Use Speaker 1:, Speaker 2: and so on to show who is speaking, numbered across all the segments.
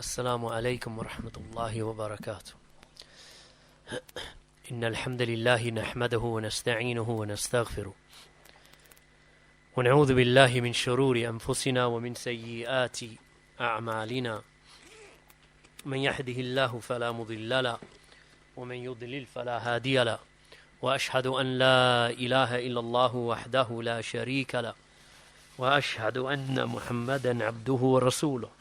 Speaker 1: السلام عليكم ورحمة الله وبركاته. إن الحمد لله نحمده ونستعينه ونستغفره ونعوذ بالله من شرور أنفسنا ومن سيئات أعمالنا من يهده الله فلا مضل له ومن يضلل فلا هادي له وأشهد أن لا إله إلا الله وحده لا شريك له وأشهد أن محمدا عبده ورسوله.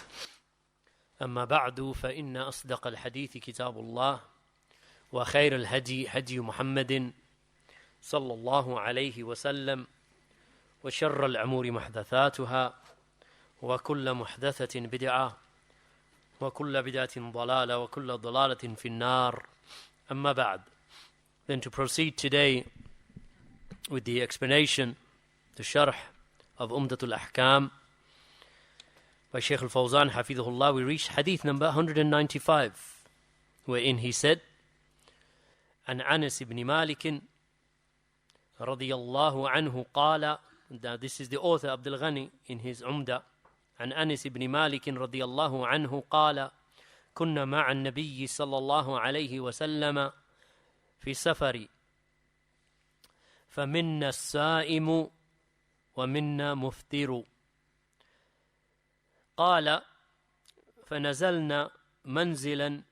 Speaker 1: أما بعد فإن أصدق الحديث كتاب الله وخير الهدي هدي محمد صلى الله عليه وسلم وشر الأمور محدثاتها وكل محدثة بدعة وكل بدعة ضلالة وكل ضلالة في النار. أما بعد. Then to proceed today with the explanation, the Sharh of Umdatil Ahkām by Shaykh Fawzān hafidhahullah, we reached hadith number 195, wherein he said, عن أنس بن مالك رضي الله عنه قال, now this is the author Abdul Ghani in his Umda, عن أنس بن مالك رضي الله عنه قال كنا مع النبي صلى الله عليه وسلم في سفر فمنا السائم ومنا مفطر قال فنزلنا منزلا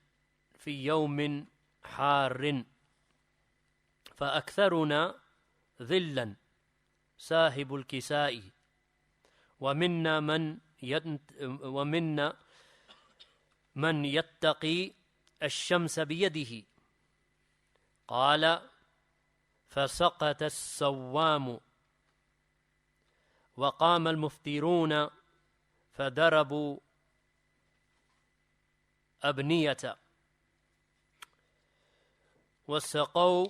Speaker 1: في يوم حار فأكثرنا ظلا صاحب الكساء ومنا من يتقي الشمس بيده قال فسقط الصوام وقام المفطرون فضربوا أبنية وسقوا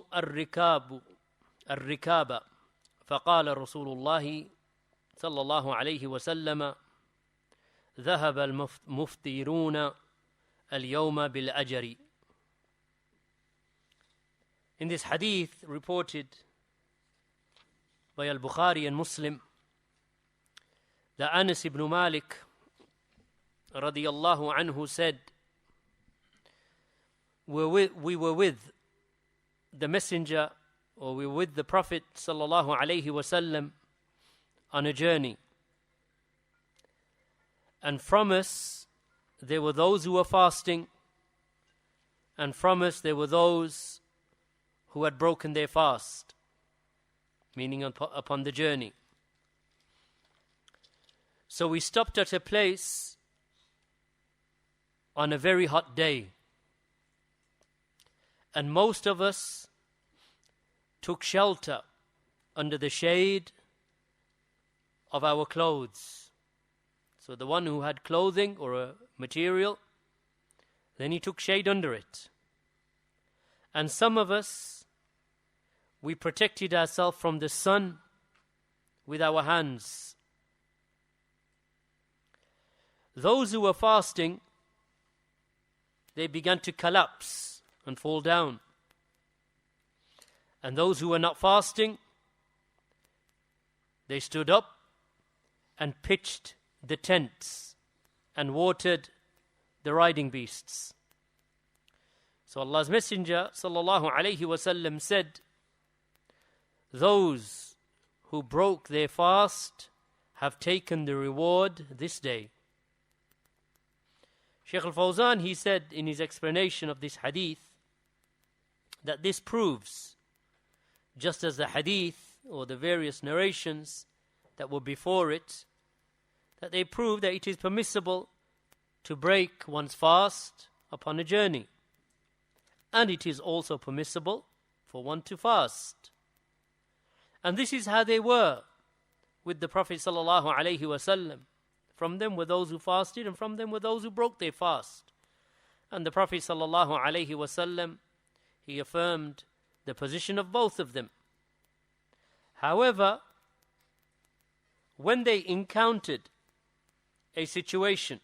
Speaker 1: الركاب فقال رسول الله صلى الله عليه وسلم ذهب المفطرون اليوم بالأجر. In this hadith reported by Al-Bukhari and Muslim, that Anas ibn Malik radiyallahu anhu said, we were with the messenger, or we were with the Prophet sallallahu alaihi wasallam on a journey, and from us there were those who were fasting, and from us there were those who had broken their fast, meaning upon the journey. So we stopped at a place on a very hot day, and most of us took shelter under the shade of our clothes. So the one who had clothing or a material, then he took shade under it. And some of us, we protected ourselves from the sun with our hands. Those who were fasting, they began to collapse and fall down. And those who were not fasting, they stood up and pitched the tents and watered the riding beasts. So Allah's Messenger sallallahu alaihi wasallam said, those who broke their fast have taken the reward this day. Shaykh al-Fawzān, he said in his explanation of this hadith, that this proves, just as the hadith or the various narrations that were before it, that they prove that it is permissible to break one's fast upon a journey. And it is also permissible for one to fast. And this is how they were with the Prophet sallallahu alaihi wasallam. From them were those who fasted, and from them were those who broke their fast. And the Prophet sallallahu alaihi wasallam, he affirmed the position of both of them. However, when they encountered a situation,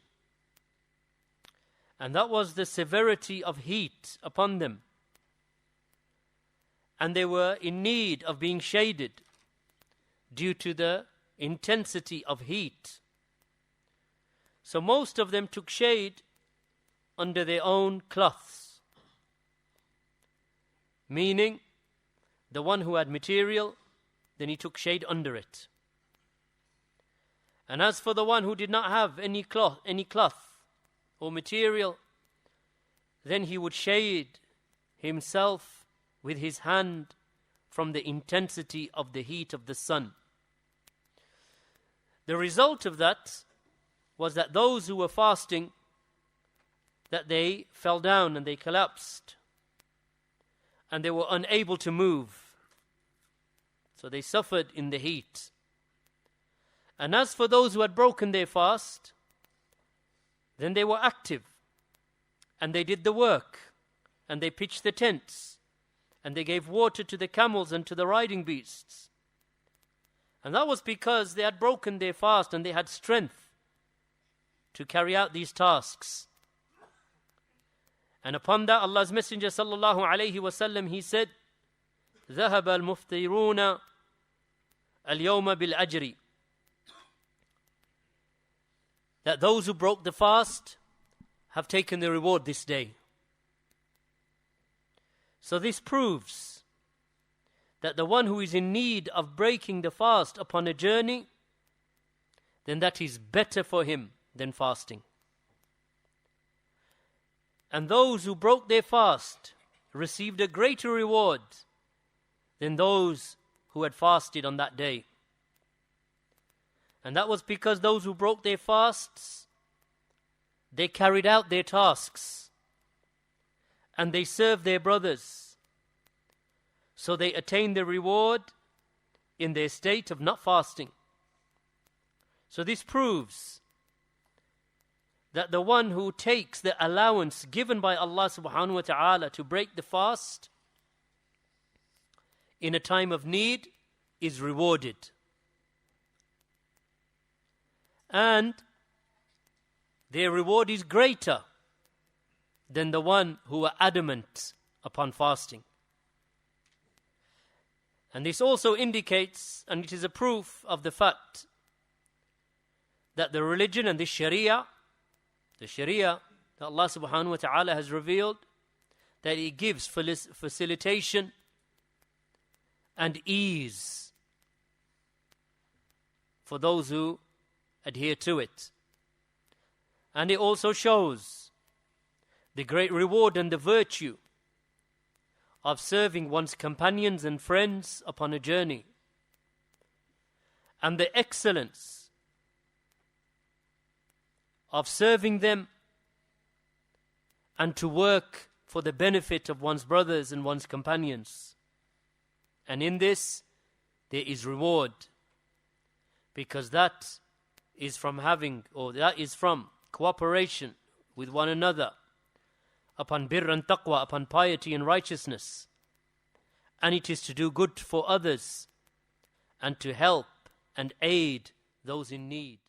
Speaker 1: and that was the severity of heat upon them, and they were in need of being shaded due to the intensity of heat, so most of them took shade under their own cloths. Meaning, the one who had material, then he took shade under it. And as for the one who did not have any cloth or material, then he would shade himself with his hand from the intensity of the heat of the sun. The result of that was that those who were fasting, that they fell down and they collapsed and they were unable to move. So they suffered in the heat. And as for those who had broken their fast, then they were active and they did the work and they pitched the tents and they gave water to the camels and to the riding beasts. And that was because they had broken their fast and they had strength to carry out these tasks. And upon that, Allah's Messenger sallallahu alayhi wasallam, he said, ذهب المفطرون اليوم بالأجر. That those who broke the fast have taken the reward this day. So this proves that the one who is in need of breaking the fast upon a journey, then that is better for him than fasting. And those who broke their fast received a greater reward than those who had fasted on that day. And that was because those who broke their fasts, they carried out their tasks and they served their brothers. So they attained the reward in their state of not fasting. So this proves that the one who takes the allowance given by Allah subhanahu wa ta'ala to break the fast in a time of need is rewarded. And their reward is greater than the one who were adamant upon fasting. And this also indicates, and it is a proof of the fact that the religion and the Sharia that Allah subhanahu wa ta'ala has revealed, that it gives facilitation and ease for those who adhere to it. And it also shows the great reward and the virtue of serving one's companions and friends upon a journey, and the excellence of serving them and to work for the benefit of one's brothers and one's companions. And in this, there is reward, because that is from cooperation with one another upon birr and taqwa, upon piety and righteousness. And it is to do good for others and to help and aid those in need.